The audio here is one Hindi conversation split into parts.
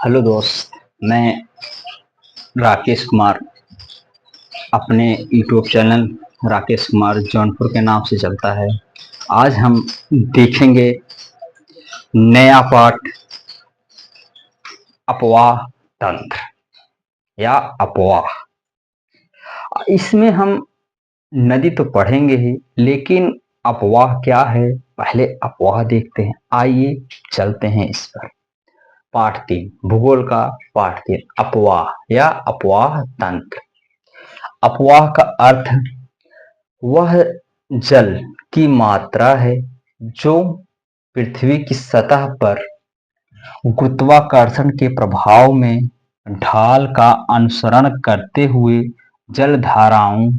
हेलो दोस्त। मैं राकेश कुमार अपने यूट्यूब चैनल राकेश कुमार जौनपुर के नाम से चलता है। आज हम देखेंगे नया पाठ अपवाह तंत्र या अपवाह। इसमें हम नदी तो पढ़ेंगे ही, लेकिन अपवाह क्या है पहले अपवाह देखते हैं। आइए चलते हैं इस पर। पाठ 3 भूगोल का पाठ 3 अपवाह या अपवाह तंत्र। अपवाह का अर्थ वह जल की मात्रा है जो पृथ्वी की सतह पर गुरुत्वाकर्षण के प्रभाव में ढाल का अनुसरण करते हुए जलधाराओं,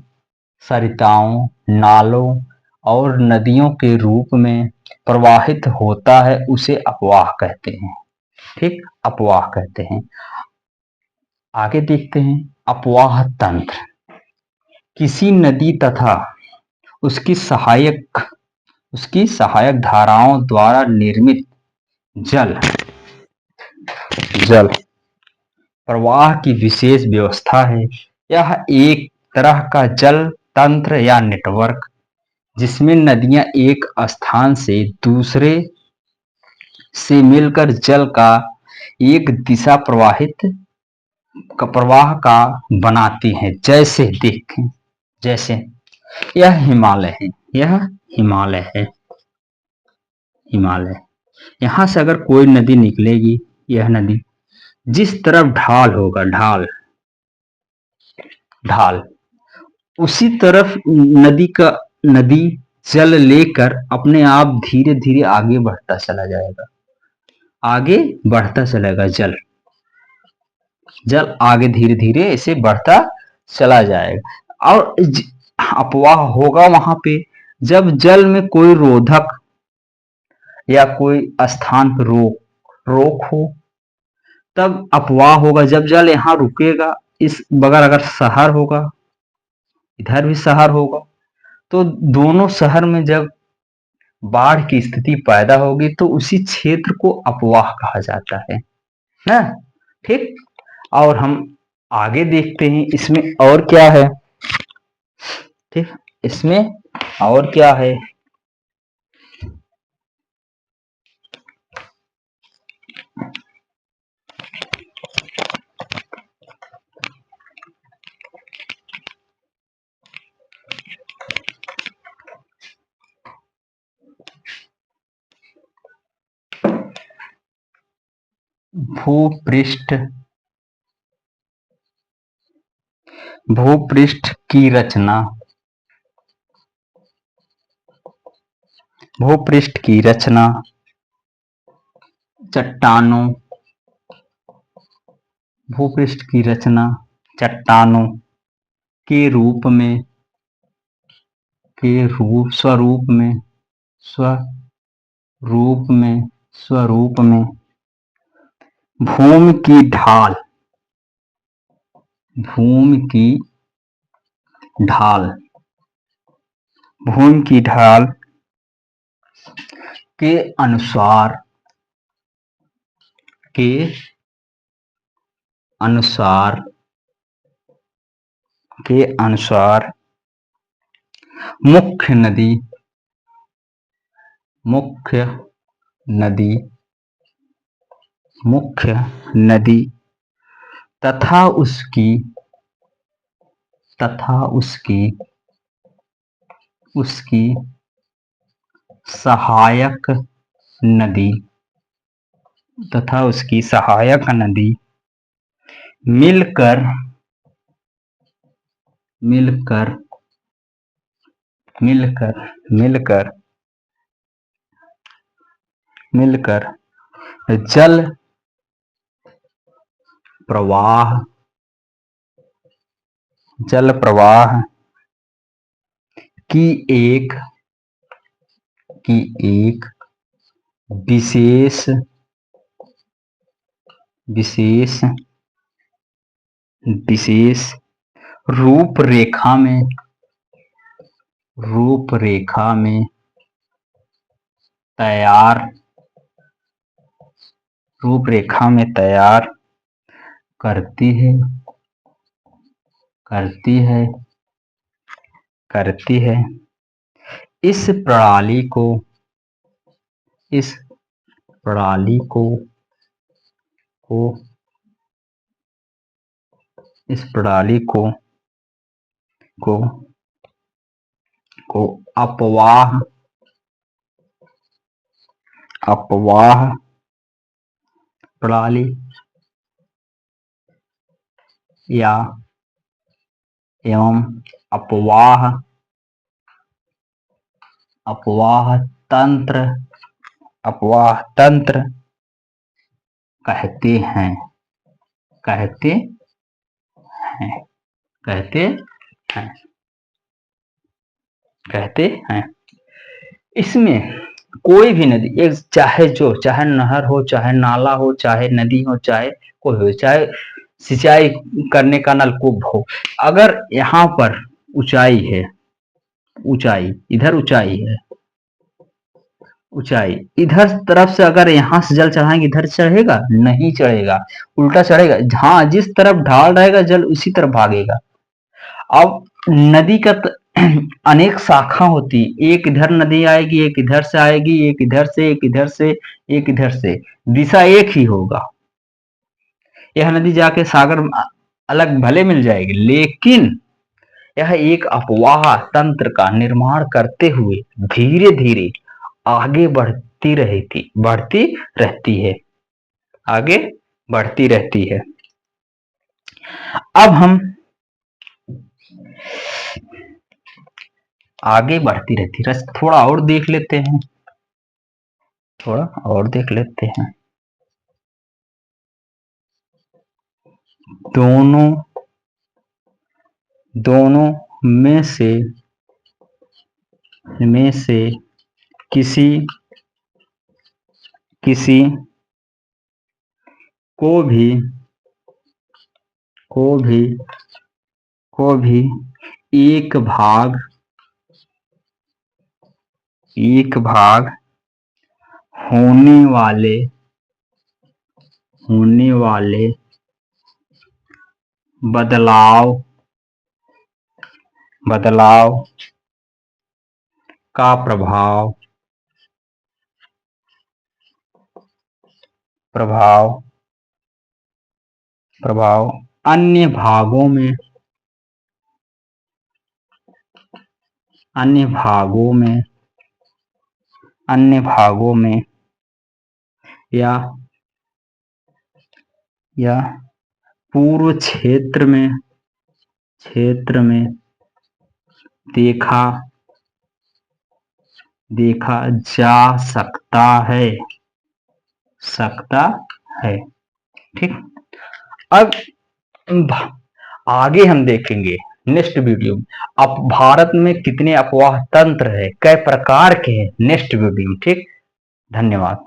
सरिताओं, नालों और नदियों के रूप में प्रवाहित होता है, उसे अपवाह कहते हैं। ठीक, अपवाह कहते हैं। आगे देखते हैं अपवाह तंत्र। किसी नदी तथा उसकी सहायक धाराओं द्वारा निर्मित जल प्रवाह की विशेष व्यवस्था है। यह एक तरह का जल तंत्र या नेटवर्क जिसमें नदियां एक स्थान से दूसरे से मिलकर जल का एक दिशा प्रवाह का बनाती हैं। जैसे देखें, जैसे यह हिमालय है, यह हिमालय है, हिमालय। यहां से अगर कोई नदी निकलेगी, यह नदी जिस तरफ ढाल होगा, ढाल उसी तरफ नदी जल लेकर अपने आप धीरे धीरे आगे बढ़ता चला जाएगा। आगे बढ़ता चलेगा जल आगे धीरे धीरे ऐसे बढ़ता चला जाएगा। और अपवाह होगा वहां पे जब जल में कोई रोधक या कोई स्थान पर रोक हो, तब अपवाह होगा। जब जल यहाँ रुकेगा, इस बगल अगर शहर होगा, इधर भी शहर होगा, तो दोनों शहर में जब बाढ़ की स्थिति पैदा होगी तो उसी क्षेत्र को अपवाह कहा जाता है ना। ठीक, और हम आगे देखते हैं इसमें और क्या है। ठीक, इसमें और क्या है। भूपृष्ठ की रचना, भूपृष्ठ की रचना चट्टानों, भूपृष्ठ की रचना चट्टानों के रूप में, स्वरूप में भूमि की ढाल, भूमि की ढाल, भूमि की ढाल के अनुसार मुख्य नदी तथा उसकी सहायक नदी मिलकर जल प्रवाह की एक विशेष रूपरेखा में तैयार करती है, करती है, करती है। इस प्रणाली को, इस प्रणाली को इस प्रणाली को को अपवाह, अपवाह प्रणाली या एवं अपवाह, अपवाह तंत्र, अपवाह तंत्र कहते हैं, कहते हैं, कहते हैं, कहते हैं। इसमें कोई भी नदी, एक चाहे नहर हो, चाहे नाला हो, चाहे नदी हो, चाहे कोई हो, चाहे सिंचाई करने का नलकूप हो, अगर यहाँ पर ऊंचाई है, ऊंचाई इधर ऊंचाई है, ऊंचाई इधर तरफ से अगर यहाँ से जल चढ़ाएंगे इधर चढ़ेगा नहीं, चढ़ेगा, उल्टा चढ़ेगा। जहां जिस तरफ ढाल रहेगा जल उसी तरफ भागेगा। अब नदी का अनेक शाखा होती, एक इधर नदी आएगी, एक इधर से आएगी, एक इधर से, एक इधर से, एक इधर से, दिशा एक ही होगा। यह नदी जाके सागर अलग भले मिल जाएगी, लेकिन यह एक अपवाह तंत्र का निर्माण करते हुए धीरे धीरे आगे बढ़ती रहती है, आगे बढ़ती रहती है। अब हम आगे बढ़ती रहती है, थोड़ा और देख लेते हैं, थोड़ा और देख लेते हैं। दोनों दोनों में से किसी किसी को भी को भी को भी एक भाग होने वाले बदलाव का प्रभाव अन्य भागों में या पूर्व क्षेत्र में देखा जा सकता है। ठीक, अब आगे हम देखेंगे नेक्स्ट वीडियो में अब भारत में कितने अपवाह तंत्र है, कई प्रकार के हैं, नेक्स्ट वीडियो में। ठीक, धन्यवाद।